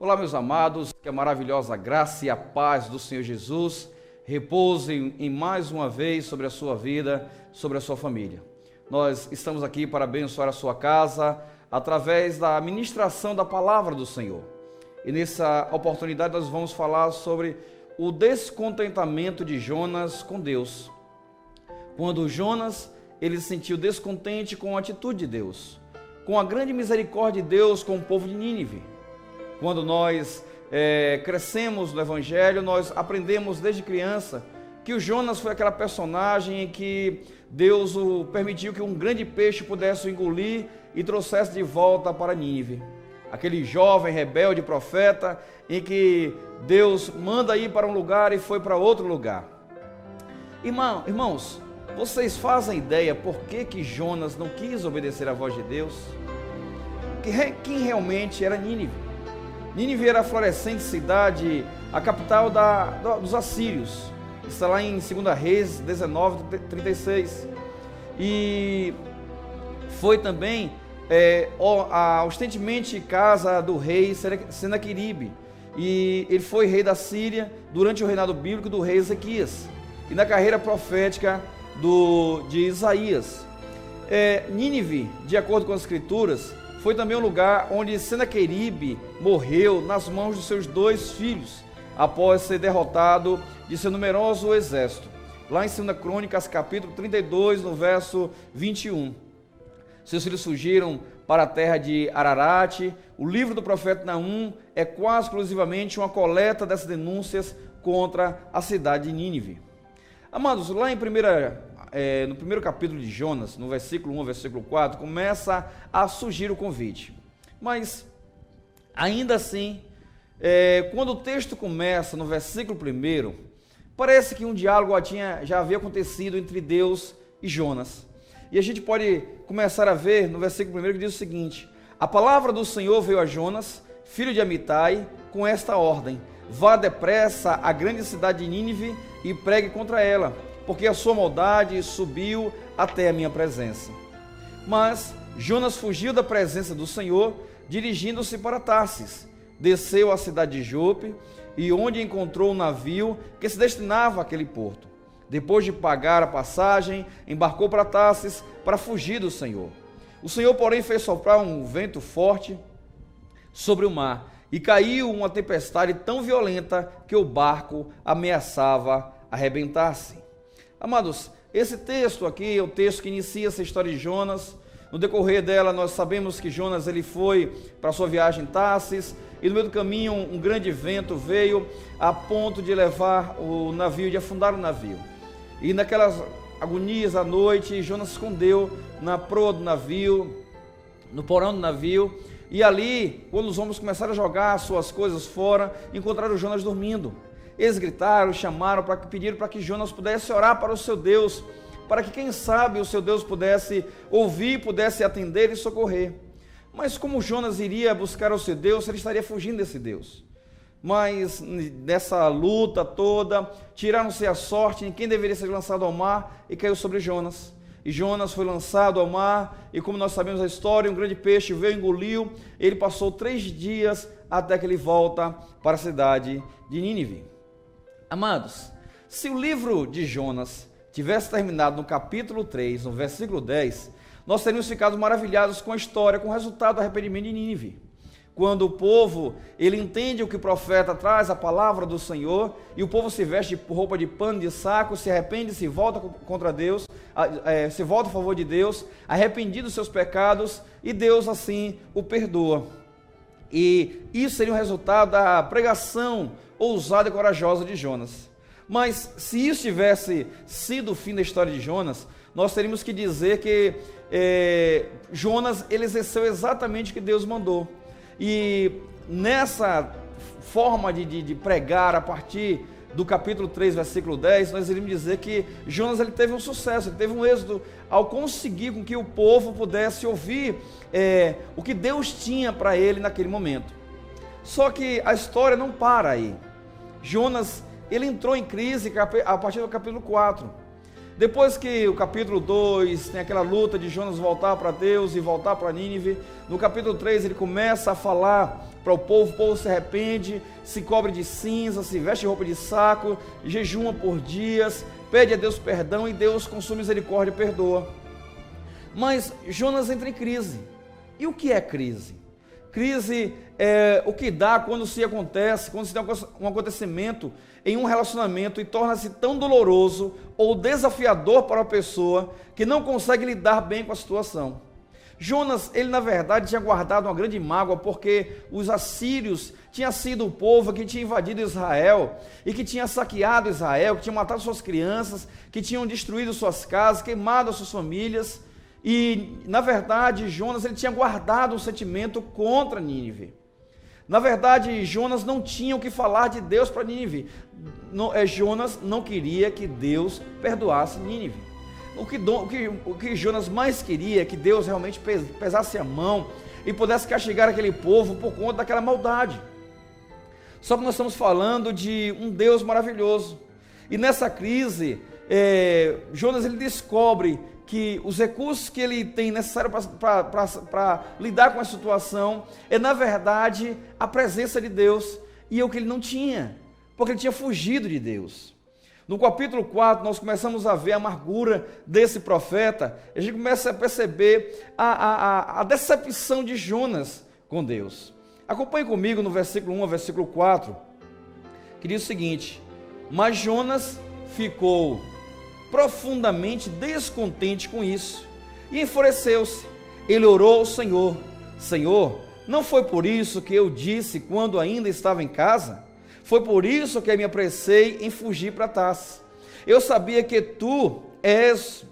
Olá, meus amados, que a maravilhosa graça e a paz do Senhor Jesus repousem em mais uma vez sobre a sua vida, sobre a sua família. Nós estamos aqui para abençoar a sua casa através da ministração da palavra do Senhor. E nessa oportunidade nós vamos falar sobre o descontentamento de Jonas com Deus. Quando Jonas, ele se sentiu descontente com a atitude de Deus, com a grande misericórdia de Deus com o povo de Nínive. Quando nós crescemos no Evangelho, nós aprendemos desde criança que o Jonas foi aquela personagem em que Deus permitiu que um grande peixe pudesse o engolir e trouxesse de volta para Nínive. Aquele jovem rebelde profeta em que Deus manda ir para um lugar e foi para outro lugar. Irmãos, vocês fazem ideia por que Jonas não quis obedecer à voz de Deus? Quem realmente era Nínive? Nínive era a florescente cidade, a capital dos assírios. Está lá em 2 Reis 19:36. E foi também ostentemente casa do rei Senaqueribe. E ele foi rei da Síria durante o reinado bíblico do rei Ezequias e na carreira profética de Isaías. Nínive, de acordo com as escrituras, foi também o lugar onde Senaqueribe morreu nas mãos de seus 2 filhos, após ser derrotado de seu numeroso exército. Lá em 2 Crônicas, capítulo 32, no verso 21. Seus filhos fugiram para a terra de Ararate. O livro do profeta Naum é quase exclusivamente uma coleta dessas denúncias contra a cidade de Nínive. Amados, lá no primeiro capítulo de Jonas, no versículo 1 ao versículo 4, começa a surgir o convite. Mas, ainda assim, quando o texto começa no versículo 1, parece que um diálogo já havia acontecido entre Deus e Jonas. E a gente pode começar a ver no versículo 1 que diz o seguinte: a palavra do Senhor veio a Jonas, filho de Amitai, com esta ordem: vá depressa à grande cidade de Nínive e pregue contra ela, porque a sua maldade subiu até a minha presença. Mas Jonas fugiu da presença do Senhor, dirigindo-se para Tarsis. Desceu à cidade de Jope, e onde encontrou um navio que se destinava àquele porto. Depois de pagar a passagem, embarcou para Tarsis para fugir do Senhor. O Senhor, porém, fez soprar um vento forte sobre o mar, e caiu uma tempestade tão violenta que o barco ameaçava arrebentar-se. Amados, esse texto aqui é o texto que inicia essa história de Jonas. No decorrer dela, nós sabemos que Jonas ele foi para sua viagem em Tarsis, e no meio do caminho um grande vento veio a ponto de levar o navio, de afundar o navio. E naquelas agonias à noite, Jonas se escondeu na proa do navio, no porão do navio, e ali, quando os homens começaram a jogar suas coisas fora, encontraram Jonas dormindo. Eles gritaram, chamaram, pediram para que Jonas pudesse orar para o seu Deus, para que, quem sabe, o seu Deus pudesse ouvir, pudesse atender e socorrer. Mas como Jonas iria buscar o seu Deus, ele estaria fugindo desse Deus. Mas nessa luta toda, tiraram-se a sorte em quem deveria ser lançado ao mar, e caiu sobre Jonas. E Jonas foi lançado ao mar, e como nós sabemos a história, um grande peixe veio e engoliu. Ele passou 3 dias até que ele volta para a cidade de Nínive. Amados, se o livro de Jonas tivesse terminado no capítulo 3, no versículo 10, nós teríamos ficado maravilhados com a história, com o resultado do arrependimento de Nínive. Quando o povo, ele entende o que o profeta traz, a palavra do Senhor, e o povo se veste de roupa de pano, de saco, se arrepende, se volta contra Deus, se volta a favor de Deus, arrependido dos seus pecados, e Deus assim o perdoa. E isso seria o resultado da pregação ousada e corajosa de Jonas. Mas se isso tivesse sido o fim da história de Jonas, nós teríamos que dizer que Jonas ele exerceu exatamente o que Deus mandou. E nessa forma de pregar a partir do capítulo 3, versículo 10, nós iríamos dizer que Jonas ele teve um sucesso, ele teve um êxito ao conseguir com que o povo pudesse ouvir o que Deus tinha para ele naquele momento. Só que a história não para aí. Jonas ele entrou em crise a partir do capítulo 4. Depois que o capítulo 2 tem aquela luta de Jonas voltar para Deus e voltar para Nínive, no capítulo 3 ele começa a falar para o povo se arrepende, se cobre de cinza, se veste de roupa de saco, jejuma por dias, pede a Deus perdão e Deus com sua misericórdia perdoa. Mas Jonas entra em crise. E o que é crise? Crise é o que dá quando se tem um acontecimento em um relacionamento e torna-se tão doloroso ou desafiador para a pessoa que não consegue lidar bem com a situação. Jonas, ele na verdade tinha guardado uma grande mágoa porque os assírios tinham sido o povo que tinha invadido Israel e que tinha saqueado Israel, que tinha matado suas crianças, que tinham destruído suas casas, queimado as suas famílias. E, na verdade, Jonas ele tinha guardado um sentimento contra Nínive. Na verdade, Jonas não tinha o que falar de Deus para Nínive. Jonas não queria que Deus perdoasse Nínive. O que Jonas mais queria é que Deus realmente pesasse a mão e pudesse castigar aquele povo por conta daquela maldade. Só que nós estamos falando de um Deus maravilhoso. E nessa crise, Jonas ele descobre que os recursos que ele tem necessário para lidar com a situação é, na verdade, a presença de Deus, e é o que ele não tinha, porque ele tinha fugido de Deus. No capítulo 4, nós começamos a ver a amargura desse profeta, a gente começa a perceber a decepção de Jonas com Deus. Acompanhe comigo no versículo 1 ao versículo 4, que diz o seguinte: mas Jonas ficou profundamente descontente com isso e enfureceu-se. Ele orou ao Senhor: Senhor, não foi por isso que eu disse quando ainda estava em casa? Foi por isso que me apressei em fugir para Tarsis. Eu sabia que tu és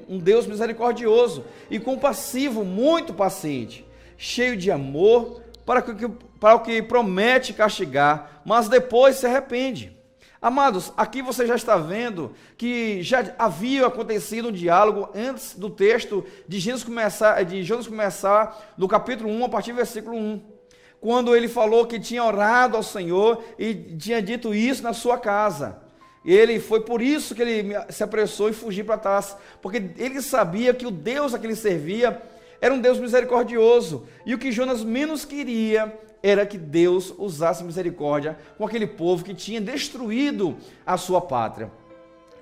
um Deus misericordioso e compassivo, muito paciente, cheio de amor para o que promete castigar, mas depois se arrepende. Amados, aqui você já está vendo que já havia acontecido um diálogo antes do texto de Jonas começar no capítulo 1, a partir do versículo 1, quando ele falou que tinha orado ao Senhor e tinha dito isso na sua casa. Foi por isso que ele se apressou em fugir para Tarsis, porque ele sabia que o Deus a que ele servia era um Deus misericordioso, e o que Jonas menos queria era que Deus usasse misericórdia com aquele povo que tinha destruído a sua pátria.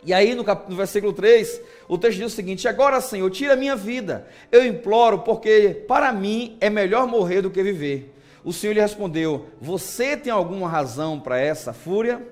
E aí no versículo 3, o texto diz o seguinte: agora, Senhor, tira a minha vida, eu imploro, porque para mim é melhor morrer do que viver. O Senhor lhe respondeu: você tem alguma razão para essa fúria?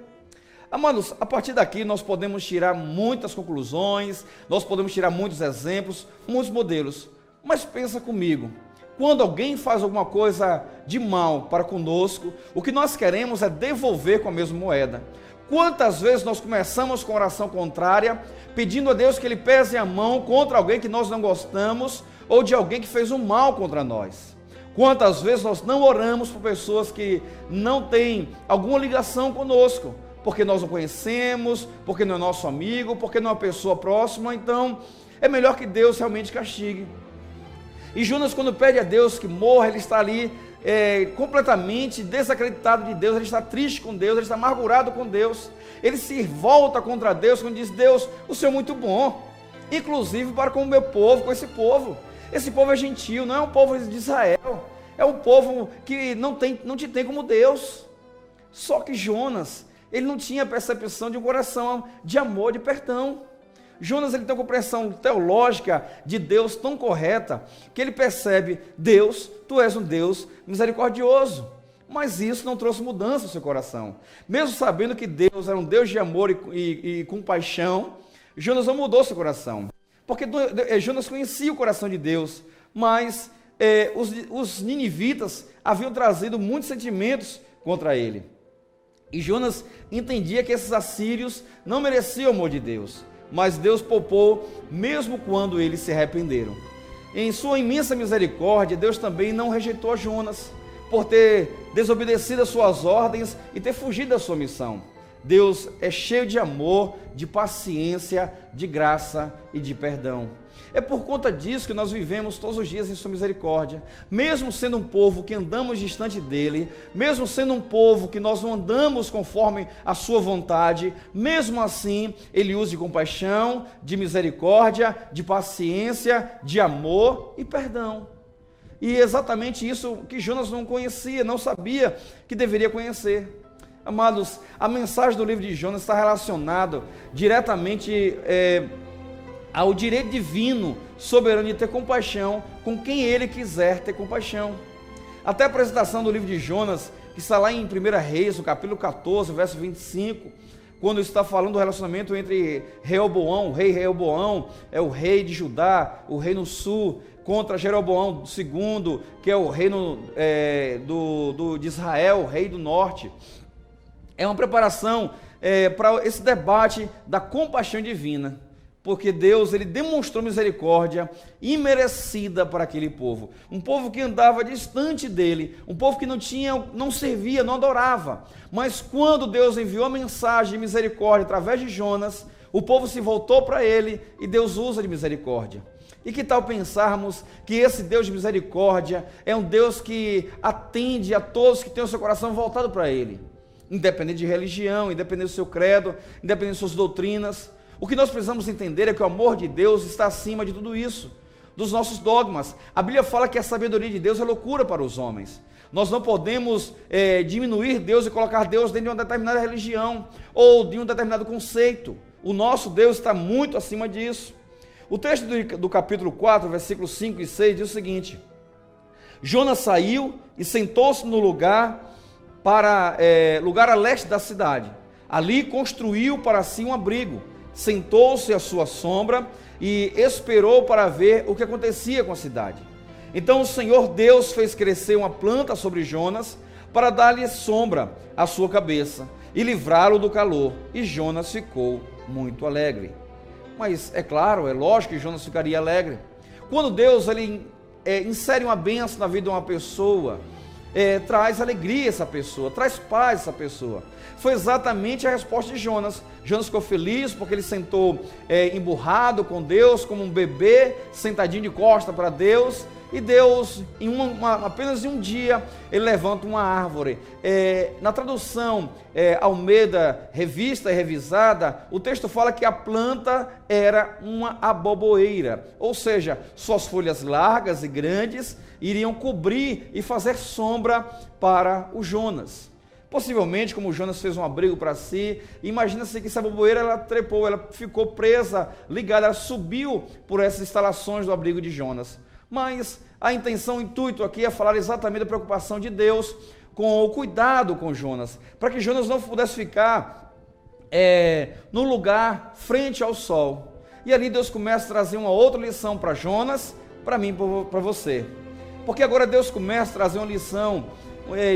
Amados, a partir daqui nós podemos tirar muitas conclusões, nós podemos tirar muitos exemplos, muitos modelos, mas pensa comigo. Quando alguém faz alguma coisa de mal para conosco, o que nós queremos é devolver com a mesma moeda. Quantas vezes nós começamos com oração contrária, pedindo a Deus que Ele pese a mão contra alguém que nós não gostamos, ou de alguém que fez um mal contra nós? Quantas vezes nós não oramos por pessoas que não têm alguma ligação conosco, porque nós não conhecemos, porque não é nosso amigo, porque não é uma pessoa próxima? Então, é melhor que Deus realmente castigue. E Jonas, quando pede a Deus que morra, ele está ali completamente desacreditado de Deus, ele está triste com Deus, ele está amargurado com Deus, ele se volta contra Deus quando diz: Deus, o Senhor é muito bom, inclusive para com o meu povo, com esse povo é gentil, não é um povo de Israel, é um povo que não te tem como Deus. Só que Jonas, ele não tinha percepção de um coração de amor, de perdão. Jonas ele tem uma compreensão teológica de Deus tão correta que ele percebe: Deus, tu és um Deus misericordioso. Mas isso não trouxe mudança no seu coração. Mesmo sabendo que Deus era um Deus de amor e compaixão, Jonas não mudou seu coração. Porque Jonas conhecia o coração de Deus, mas os ninivitas haviam trazido muitos sentimentos contra ele. E Jonas entendia que esses assírios não mereciam o amor de Deus, mas Deus poupou mesmo quando eles se arrependeram. Em sua imensa misericórdia, Deus também não rejeitou Jonas por ter desobedecido às suas ordens e ter fugido da sua missão. Deus é cheio de amor, de paciência, de graça e de perdão. É por conta disso que nós vivemos todos os dias em sua misericórdia. Mesmo sendo um povo que andamos distante dele, mesmo sendo um povo que nós não andamos conforme a sua vontade, mesmo assim, ele usa de compaixão, de misericórdia, de paciência, de amor e perdão. E é exatamente isso que Jonas não conhecia, não sabia que deveria conhecer. Amados, a mensagem do livro de Jonas está relacionada diretamente ao direito divino, soberano de ter compaixão com quem ele quiser ter compaixão. Até a apresentação do livro de Jonas, que está lá em 1 Reis, no capítulo 14, verso 25, quando está falando do relacionamento entre Reoboão, o rei Reoboão, é o rei de Judá, o rei no sul, contra Jeroboão II, que é o reino de Israel, o rei do norte. É uma preparação para esse debate da compaixão divina, porque Deus ele demonstrou misericórdia imerecida para aquele povo, um povo que andava distante dele, um povo que não servia, não adorava, mas quando Deus enviou a mensagem de misericórdia através de Jonas, o povo se voltou para ele e Deus usa de misericórdia. E que tal pensarmos que esse Deus de misericórdia é um Deus que atende a todos que têm o seu coração voltado para ele, independente de religião, independente do seu credo, independente de suas doutrinas. O que nós precisamos entender é que o amor de Deus está acima de tudo isso, dos nossos dogmas. A Bíblia fala que a sabedoria de Deus é loucura para os homens. Nós não podemos diminuir Deus e colocar Deus dentro de uma determinada religião ou de um determinado conceito. O nosso Deus está muito acima disso. O texto do capítulo 4, versículos 5 e 6 diz o seguinte: Jonas saiu e sentou-se no lugar a leste da cidade. Ali construiu para si um abrigo, sentou-se à sua sombra e esperou para ver o que acontecia com a cidade. Então o Senhor Deus fez crescer uma planta sobre Jonas para dar-lhe sombra à sua cabeça e livrá-lo do calor. E Jonas ficou muito alegre. Mas é claro, é lógico que Jonas ficaria alegre. Quando Deus insere uma bênção na vida de uma pessoa, traz alegria a essa pessoa, traz paz a essa pessoa. Foi exatamente a resposta de Jonas. Jonas ficou feliz porque ele sentou emburrado com Deus, como um bebê, sentadinho de costa para Deus. E Deus, apenas em um dia, ele levanta uma árvore. Na tradução Almeida, revista e revisada, o texto fala que a planta era uma aboboeira, ou seja, suas folhas largas e grandes iriam cobrir e fazer sombra para o Jonas. Possivelmente, como o Jonas fez um abrigo para si, imagina-se que essa aboboeira ela trepou, ela ficou presa, ligada, ela subiu por essas instalações do abrigo de Jonas. Mas a intenção, o intuito aqui é falar exatamente da preocupação de Deus com o cuidado com Jonas, para que Jonas não pudesse ficar no lugar frente ao sol. E ali Deus começa a trazer uma outra lição para Jonas, para mim e para você. Porque agora Deus começa a trazer uma lição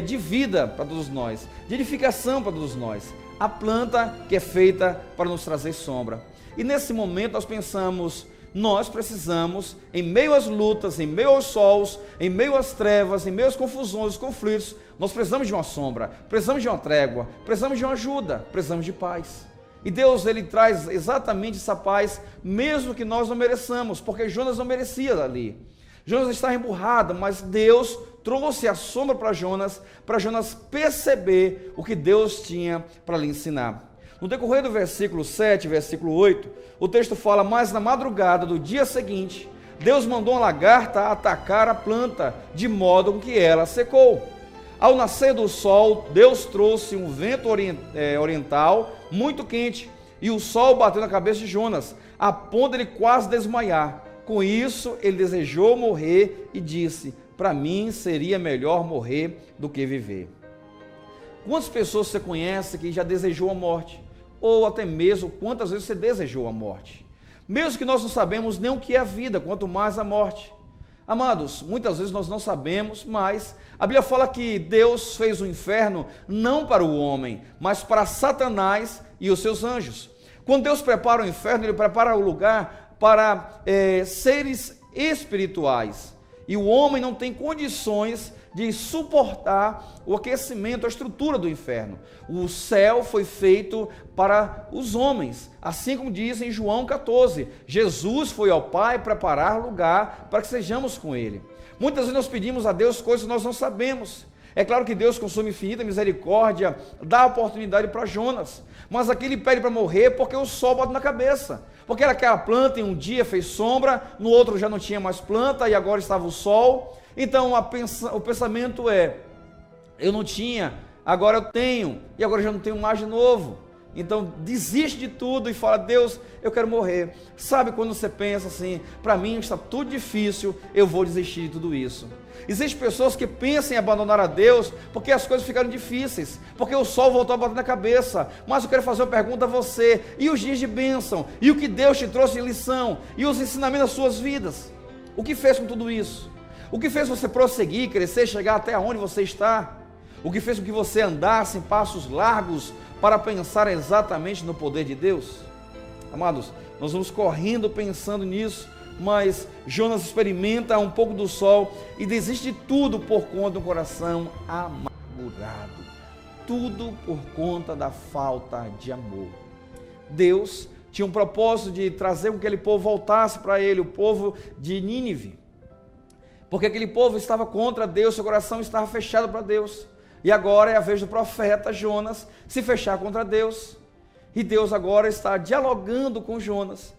de vida para todos nós, de edificação para todos nós. A planta que é feita para nos trazer sombra. E nesse momento nós pensamos, nós precisamos, em meio às lutas, em meio aos sols, em meio às trevas, em meio às confusões, os conflitos, nós precisamos de uma sombra, precisamos de uma trégua, precisamos de uma ajuda, precisamos de paz. E Deus, ele traz exatamente essa paz, mesmo que nós não mereçamos, porque Jonas não merecia ali. Jonas estava emburrado, mas Deus trouxe a sombra para Jonas perceber o que Deus tinha para lhe ensinar. No decorrer do versículo 7, versículo 8, o texto fala: mas na madrugada do dia seguinte, Deus mandou uma lagarta atacar a planta, de modo que ela secou. Ao nascer do sol, Deus trouxe um vento oriental muito quente, e o sol bateu na cabeça de Jonas, a ponto de ele quase desmaiar. Com isso, ele desejou morrer e disse: para mim seria melhor morrer do que viver. Quantas pessoas você conhece que já desejou a morte? Ou até mesmo quantas vezes você desejou a morte? Mesmo que nós não sabemos nem o que é a vida, quanto mais a morte. Amados, muitas vezes nós não sabemos, mas a Bíblia fala que Deus fez o inferno não para o homem, mas para Satanás e os seus anjos. Quando Deus prepara o inferno, Ele prepara o lugar para seres espirituais. E o homem não tem condições de suportar o aquecimento, a estrutura do inferno. O céu foi feito para os homens, assim como diz em João 14, Jesus foi ao Pai preparar lugar para que sejamos com Ele. Muitas vezes nós pedimos a Deus coisas que nós não sabemos. É claro que Deus, com sua infinita misericórdia, dá oportunidade para Jonas, mas aqui ele pede para morrer porque o sol bate na cabeça, porque era aquela planta em um dia fez sombra, no outro já não tinha mais planta e agora estava o sol. Então o pensamento é, eu não tinha, agora eu tenho, e agora já não tenho mais de novo. Então desiste de tudo e fala, Deus, eu quero morrer. Sabe quando você pensa assim, para mim está tudo difícil, eu vou desistir de tudo isso. Existem pessoas que pensam em abandonar a Deus porque as coisas ficaram difíceis, porque o sol voltou a bater na cabeça. Mas eu quero fazer uma pergunta a você, e os dias de bênção, e o que Deus te trouxe de lição, e os ensinamentos das suas vidas? O que fez com tudo isso? O que fez você prosseguir, crescer, chegar até onde você está? O que fez com que você andasse em passos largos para pensar exatamente no poder de Deus? Amados, nós vamos correndo pensando nisso, mas Jonas experimenta um pouco do sol e desiste de tudo por conta do coração amargurado. Tudo por conta da falta de amor. Deus tinha um propósito de trazer com que aquele povo voltasse para ele, o povo de Nínive. Porque aquele povo estava contra Deus, seu coração estava fechado para Deus. E agora é a vez do profeta Jonas se fechar contra Deus. E Deus agora está dialogando com Jonas.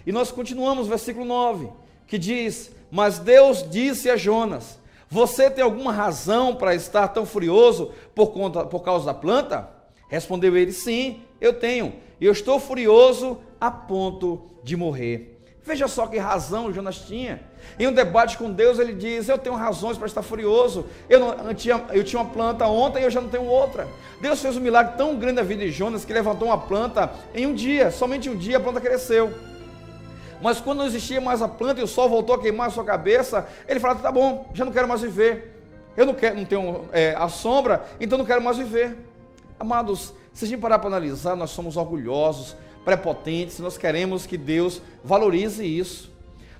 E nós continuamos, versículo 9, que diz, mas Deus disse a Jonas, você tem alguma razão para estar tão furioso por causa da planta? Respondeu ele, sim, eu tenho. E eu estou furioso a ponto de morrer. Veja só que razão Jonas tinha. Em um debate com Deus, ele diz, eu tenho razões para estar furioso. Eu tinha uma planta ontem e eu já não tenho outra. Deus fez um milagre tão grande na vida de Jonas que levantou uma planta em um dia, somente um dia a planta cresceu. Mas quando não existia mais a planta e o sol voltou a queimar a sua cabeça, ele falou, tá bom, já não quero mais viver. Eu não tenho a sombra, então não quero mais viver. Amados, se a gente parar para analisar, nós somos orgulhosos, prepotentes, nós queremos que Deus valorize isso.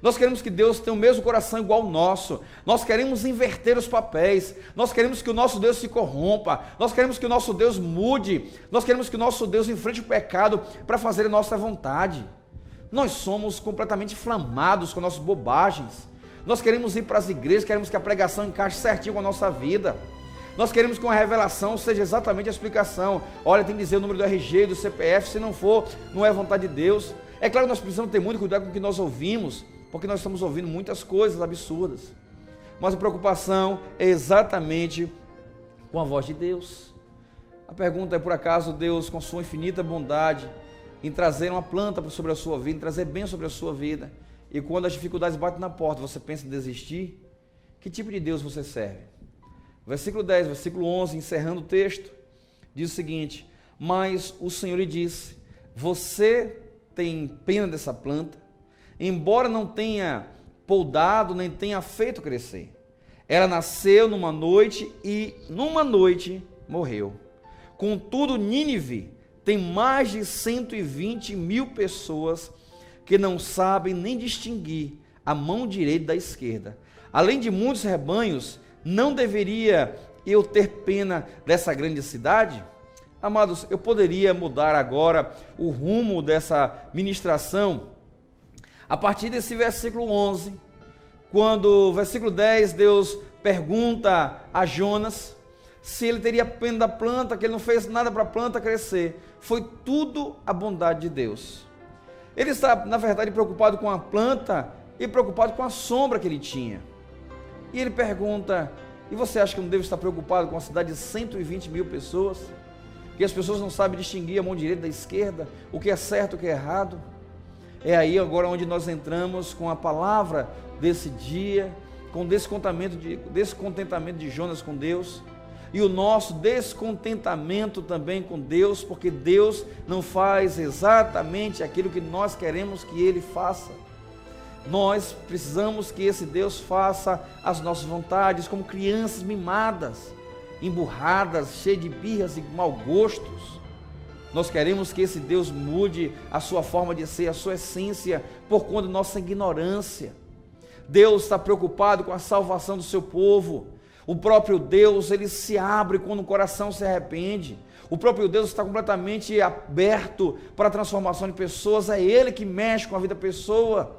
Nós queremos que Deus tenha o mesmo coração igual ao nosso. Nós queremos inverter os papéis. Nós queremos que o nosso Deus se corrompa. Nós queremos que o nosso Deus mude. Nós queremos que o nosso Deus enfrente o pecado para fazer a nossa vontade. Nós somos completamente inflamados com nossas bobagens. Nós queremos ir para as igrejas, queremos que a pregação encaixe certinho com a nossa vida. Nós queremos que uma revelação seja exatamente a explicação. Olha, tem que dizer o número do RG, do CPF, se não for, não é vontade de Deus. É claro que nós precisamos ter muito cuidado com o que nós ouvimos, porque nós estamos ouvindo muitas coisas absurdas. Mas a preocupação é exatamente com a voz de Deus. A pergunta é, por acaso Deus, com sua infinita bondade, em trazer uma planta sobre a sua vida, em trazer bem sobre a sua vida, e quando as dificuldades batem na porta, você pensa em desistir? Que tipo de Deus você serve? Versículo 10, versículo 11, encerrando o texto, diz o seguinte, mas o Senhor lhe disse, você tem pena dessa planta, embora não tenha podado, nem tenha feito crescer. Ela nasceu numa noite e numa noite morreu. Contudo, Nínive tem mais de 120 mil pessoas que não sabem nem distinguir a mão direita da esquerda. Além de muitos rebanhos, não deveria eu ter pena dessa grande cidade? Amados, eu poderia mudar agora o rumo dessa ministração a partir desse versículo 11, quando, versículo 10, Deus pergunta a Jonas se ele teria pena da planta, que ele não fez nada para a planta crescer. Foi tudo a bondade de Deus. Ele está, na verdade, preocupado com a planta e preocupado com a sombra que ele tinha. E ele pergunta, e você acha que eu não devo estar preocupado com uma cidade de 120 mil pessoas? Que as pessoas não sabem distinguir a mão direita da esquerda, o que é certo e o que é errado? É aí agora onde nós entramos com a palavra desse dia, com o descontentamento de Jonas com Deus, e o nosso descontentamento também com Deus, porque Deus não faz exatamente aquilo que nós queremos que Ele faça. Nós precisamos que esse Deus faça as nossas vontades, como crianças mimadas, emburradas, cheias de birras e mau gostos. Nós queremos que esse Deus mude a sua forma de ser, a sua essência, por conta da nossa ignorância. Deus está preocupado com a salvação do seu povo. O próprio Deus, ele se abre quando o coração se arrepende. O próprio Deus está completamente aberto para a transformação de pessoas. É Ele que mexe com a vida da pessoa.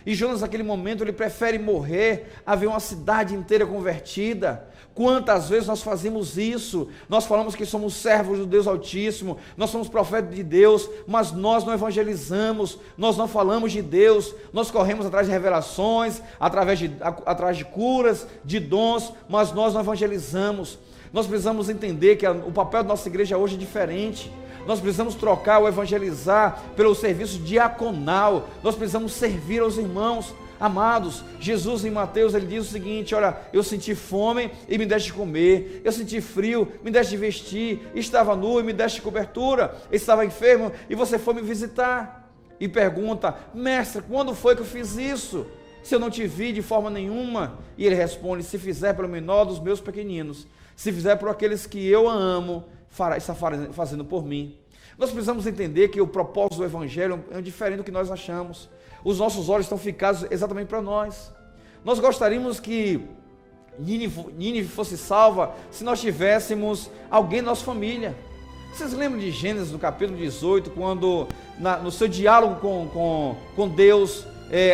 E Jonas, naquele momento, ele prefere morrer a ver uma cidade inteira convertida. Quantas vezes nós fazemos isso? Nós falamos que somos servos do Deus Altíssimo, nós somos profetas de Deus, mas nós não evangelizamos, nós não falamos de Deus, nós corremos atrás de revelações, atrás de curas, de dons, mas nós não evangelizamos. Nós precisamos entender que o papel da nossa igreja hoje é diferente. Nós precisamos trocar o evangelizar pelo serviço diaconal. Nós precisamos servir aos irmãos. Amados, Jesus em Mateus, ele diz o seguinte: olha, eu senti fome e me deste de comer, eu senti frio, me deste de vestir, estava nu e me deste de cobertura, estava enfermo e você foi me visitar. E pergunta: mestre, quando foi que eu fiz isso? Se eu não te vi de forma nenhuma? E ele responde: se fizer pelo menor dos meus pequeninos, se fizer por aqueles que eu amo, está fazendo por mim. Nós precisamos entender que o propósito do evangelho é diferente do que nós achamos. Os nossos olhos estão ficados exatamente para nós. Nós gostaríamos que Nínive fosse salva se nós tivéssemos alguém da nossa família. Vocês lembram de Gênesis, no capítulo 18, quando no seu diálogo com Deus,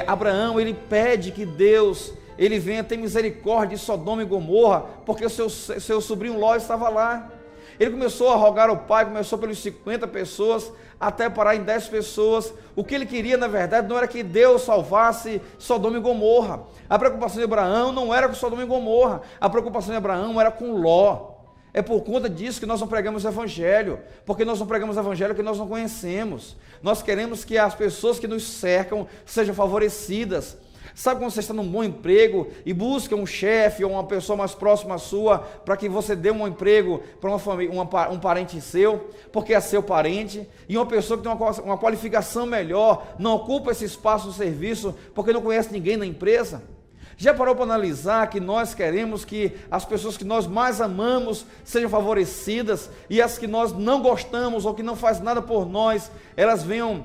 Abraão, ele pede que Deus ele venha ter misericórdia de Sodoma e Gomorra, porque o seu sobrinho Ló estava lá. Ele começou a rogar ao pai, começou pelos 50 pessoas, até parar em 10 pessoas. O que ele queria, na verdade, não era que Deus salvasse Sodoma e Gomorra. A preocupação de Abraão não era com Sodoma e Gomorra, a preocupação de Abraão era com Ló. É por conta disso que nós não pregamos o evangelho, porque nós não pregamos o evangelho que nós não conhecemos. Nós queremos que as pessoas que nos cercam sejam favorecidas. Sabe quando você está num bom emprego e busca um chefe ou uma pessoa mais próxima à sua para que você dê um emprego para uma família, um parente seu, porque é seu parente, e uma pessoa que tem uma qualificação melhor não ocupa esse espaço do serviço porque não conhece ninguém na empresa? Já parou para analisar que nós queremos que as pessoas que nós mais amamos sejam favorecidas e as que nós não gostamos ou que não fazem nada por nós, elas venham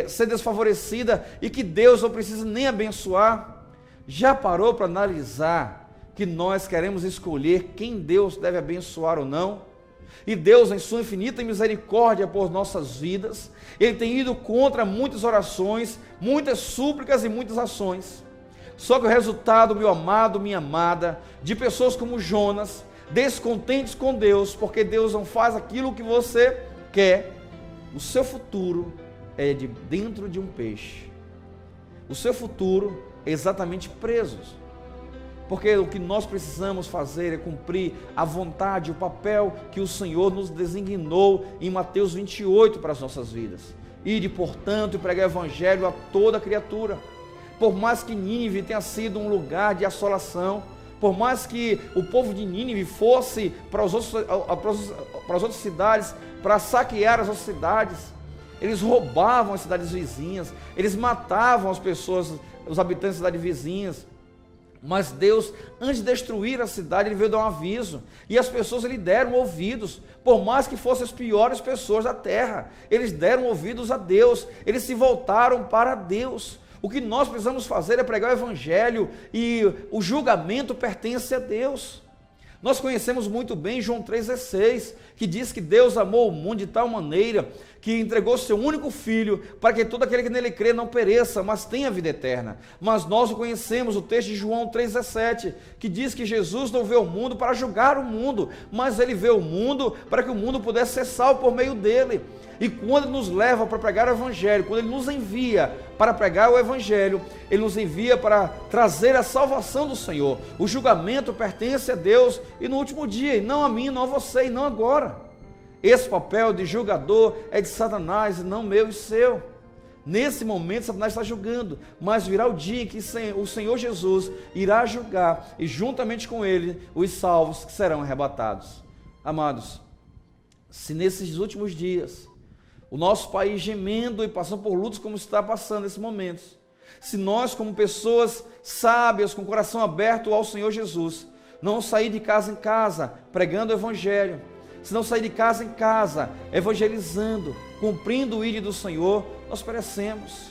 ser desfavorecidas e que Deus não precisa nem abençoar? Já parou para analisar que nós queremos escolher quem Deus deve abençoar ou não? E Deus, em sua infinita misericórdia por nossas vidas, Ele tem ido contra muitas orações, muitas súplicas e muitas ações. Só que o resultado, meu amado, minha amada, de pessoas como Jonas, descontentes com Deus, porque Deus não faz aquilo que você quer, o seu futuro é de dentro de um peixe. O seu futuro é exatamente presos. Porque o que nós precisamos fazer é cumprir a vontade, o papel que o Senhor nos designou em Mateus 28 para as nossas vidas. Ide, portanto, e pregar o evangelho a toda criatura. Por mais que Nínive tenha sido um lugar de assolação, por mais que o povo de Nínive fosse para as outras cidades, para saquear as outras cidades, eles roubavam as cidades vizinhas, eles matavam as pessoas, os habitantes das cidades vizinhas. Mas Deus, antes de destruir a cidade, Ele veio dar um aviso, e as pessoas lhe deram ouvidos, por mais que fossem as piores pessoas da terra, eles deram ouvidos a Deus, eles se voltaram para Deus. O que nós precisamos fazer é pregar o evangelho, e o julgamento pertence a Deus. Nós conhecemos muito bem João 3,16, que diz que Deus amou o mundo de tal maneira que entregou seu único filho para que todo aquele que nele crê não pereça, mas tenha vida eterna. Mas nós conhecemos o texto de João 3,17, que diz que Jesus não veio ao mundo para julgar o mundo, mas Ele veio ao mundo para que o mundo pudesse ser salvo por meio dele. E quando Ele nos leva para pregar o evangelho, quando Ele nos envia para pregar o evangelho, Ele nos envia para trazer a salvação do Senhor. O julgamento pertence a Deus, e no último dia, e não a mim, não a você, e não agora. Esse papel de julgador é de Satanás, e não meu e seu. Nesse momento, Satanás está julgando, mas virá o dia em que o Senhor Jesus irá julgar, e juntamente com Ele, os salvos que serão arrebatados. Amados, se nesses últimos dias o nosso país gemendo e passando por lutas como está passando nesses momentos, se nós, como pessoas sábias, com o coração aberto ao Senhor Jesus, não sair de casa em casa pregando o evangelho, se não sair de casa em casa evangelizando, cumprindo o ídolo do Senhor, nós perecemos.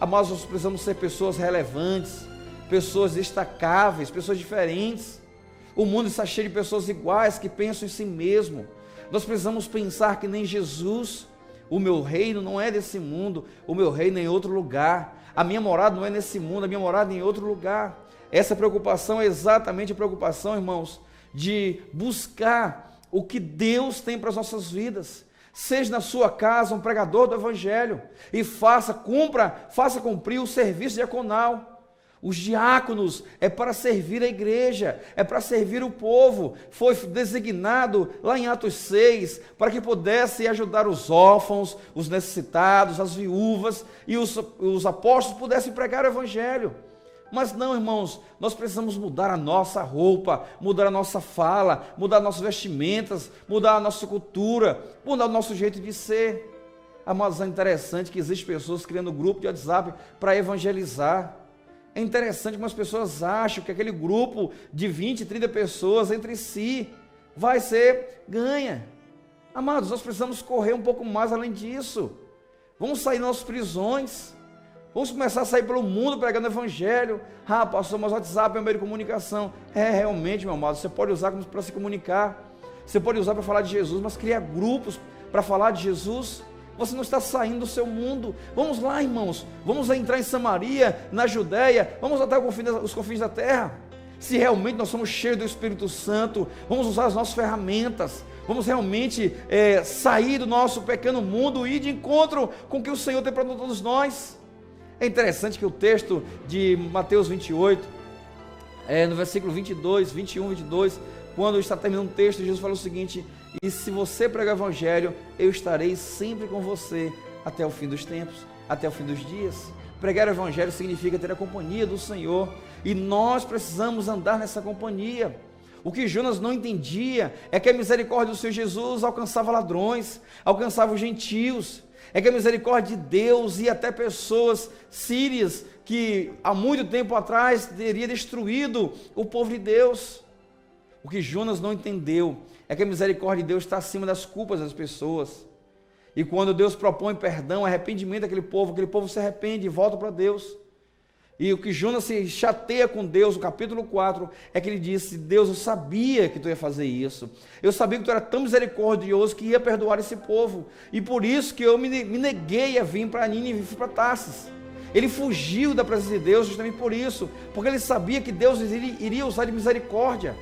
Amados, nós precisamos ser pessoas relevantes, pessoas destacáveis, pessoas diferentes. O mundo está cheio de pessoas iguais que pensam em si mesmo. Nós precisamos pensar que nem Jesus. O meu reino não é desse mundo, o meu reino é em outro lugar. A minha morada não é nesse mundo, a minha morada é em outro lugar. Essa preocupação é exatamente a preocupação, irmãos, de buscar o que Deus tem para as nossas vidas. Seja na sua casa um pregador do Evangelho e faça cumprir o serviço diaconal. Os diáconos é para servir a igreja, é para servir o povo. Foi designado lá em Atos 6 para que pudesse ajudar os órfãos, os necessitados, as viúvas, e os apóstolos pudessem pregar o Evangelho. Mas não, irmãos, nós precisamos mudar a nossa roupa, mudar a nossa fala, mudar nossas vestimentas, mudar a nossa cultura, mudar o nosso jeito de ser. Mas é interessante que existem pessoas criando grupo de WhatsApp para evangelizar. É interessante como as pessoas acham que aquele grupo de 20, 30 pessoas entre si vai ser ganha. Amados, nós precisamos correr um pouco mais além disso. Vamos sair das nossas prisões. Vamos começar a sair pelo mundo pregando o Evangelho. Pastor, mas o WhatsApp é um meio de comunicação. Realmente, meu amado, você pode usar para se comunicar. Você pode usar para falar de Jesus, mas criar grupos para falar de Jesus. Você não está saindo do seu mundo. Vamos lá, irmãos. Vamos entrar em Samaria, na Judéia. Vamos até os confins da terra. Se realmente nós somos cheios do Espírito Santo, vamos usar as nossas ferramentas. Vamos realmente sair do nosso pequeno mundo e ir de encontro com o que o Senhor tem para todos nós. É interessante que o texto de Mateus 28, no versículo 22, 21, 22, quando está terminando o texto, Jesus fala o seguinte: e se você pregar o Evangelho, eu estarei sempre com você até o fim dos tempos, até o fim dos dias. Pregar o Evangelho significa ter a companhia do Senhor, e nós precisamos andar nessa companhia. O que Jonas não entendia é que a misericórdia do Senhor Jesus alcançava ladrões, alcançava os gentios. É que a misericórdia de Deus ia até pessoas sírias que há muito tempo atrás teria destruído o povo de Deus. O que Jonas não entendeu é que a misericórdia de Deus está acima das culpas das pessoas. E quando Deus propõe perdão, arrependimento daquele povo se arrepende e volta para Deus. E o que Jonas se chateia com Deus, no capítulo 4, é que ele disse: Deus, eu sabia que tu ia fazer isso. Eu sabia que tu era tão misericordioso que ia perdoar esse povo. E por isso que eu me neguei a vir para Nínive e fui para Tarsis. Ele fugiu da presença de Deus justamente por isso, porque ele sabia que Deus iria usar de misericórdia.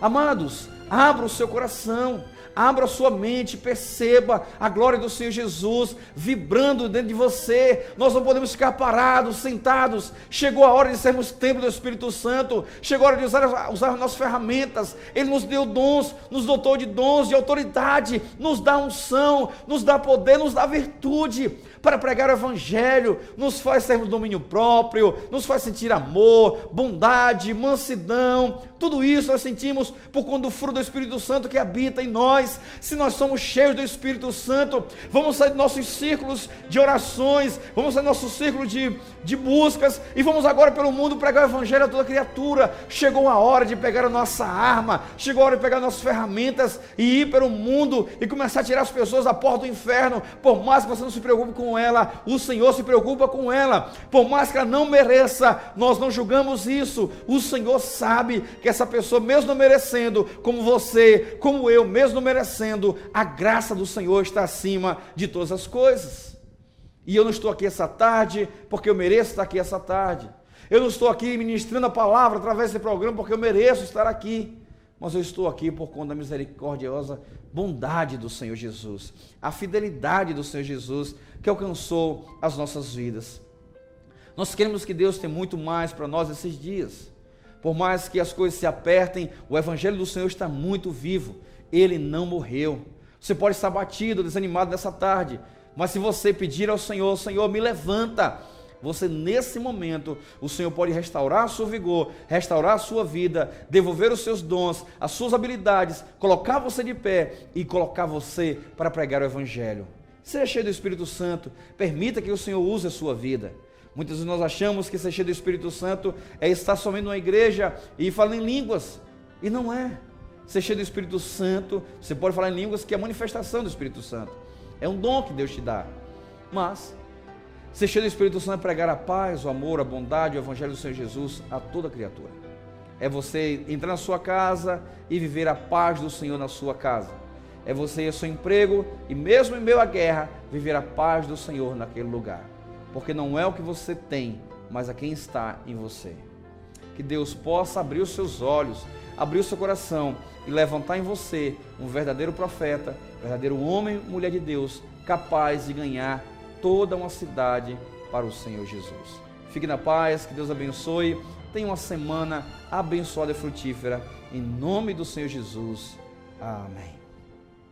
Amados, abra o seu coração, abra a sua mente, perceba a glória do Senhor Jesus vibrando dentro de você. Nós não podemos ficar parados, sentados. Chegou a hora de sermos templo do Espírito Santo. Chegou a hora de usar as nossas ferramentas. Ele nos deu dons, nos dotou de dons, de autoridade, nos dá unção, nos dá poder, nos dá virtude para pregar o Evangelho, nos faz termos domínio próprio, nos faz sentir amor, bondade, mansidão. Tudo isso nós sentimos por conta do fruto do Espírito Santo que habita em nós. Se nós somos cheios do Espírito Santo, vamos sair dos nossos círculos de orações, vamos sair do nosso círculo de buscas, e vamos agora pelo mundo pregar o Evangelho a toda criatura. Chegou a hora de pegar a nossa arma, chegou a hora de pegar nossas ferramentas e ir pelo mundo e começar a tirar as pessoas da porta do inferno. Por mais que você não se preocupe com ela, o Senhor se preocupa com ela. Por mais que ela não mereça, nós não julgamos isso. O Senhor sabe que essa pessoa, mesmo não merecendo, como você, como eu, mesmo não merecendo, a graça do Senhor está acima de todas as coisas. E eu não estou aqui essa tarde porque eu mereço estar aqui essa tarde. Eu não estou aqui ministrando a palavra através desse programa porque eu mereço estar aqui. Mas eu estou aqui por conta da misericordiosa bondade do Senhor Jesus, a fidelidade do Senhor Jesus que alcançou as nossas vidas. Nós queremos que Deus tenha muito mais para nós esses dias. Por mais que as coisas se apertem, o Evangelho do Senhor está muito vivo. Ele não morreu. Você pode estar batido, desanimado nessa tarde, mas se você pedir ao Senhor: Senhor, me levanta, você nesse momento, o Senhor pode restaurar o seu vigor, restaurar a sua vida, devolver os seus dons, as suas habilidades, colocar você de pé e colocar você para pregar o Evangelho. Seja cheio do Espírito Santo, permita que o Senhor use a sua vida. Muitas vezes nós achamos que ser cheio do Espírito Santo é estar somente numa igreja e falar em línguas, e não é. Ser cheio do Espírito Santo, você pode falar em línguas, que é a manifestação do Espírito Santo, é um dom que Deus te dá. Mas ser cheio do Espírito Santo é pregar a paz, o amor, a bondade, o Evangelho do Senhor Jesus a toda criatura. É você entrar na sua casa e viver a paz do Senhor na sua casa. É você ir ao seu emprego e mesmo em meio à guerra, viver a paz do Senhor naquele lugar. Porque não é o que você tem, mas a quem está em você. Que Deus possa abrir os seus olhos, abrir o seu coração e levantar em você um verdadeiro profeta, verdadeiro homem, mulher de Deus, capaz de ganhar toda uma cidade para o Senhor Jesus. Fique na paz, que Deus abençoe. Tenha uma semana abençoada e frutífera. Em nome do Senhor Jesus. Amém.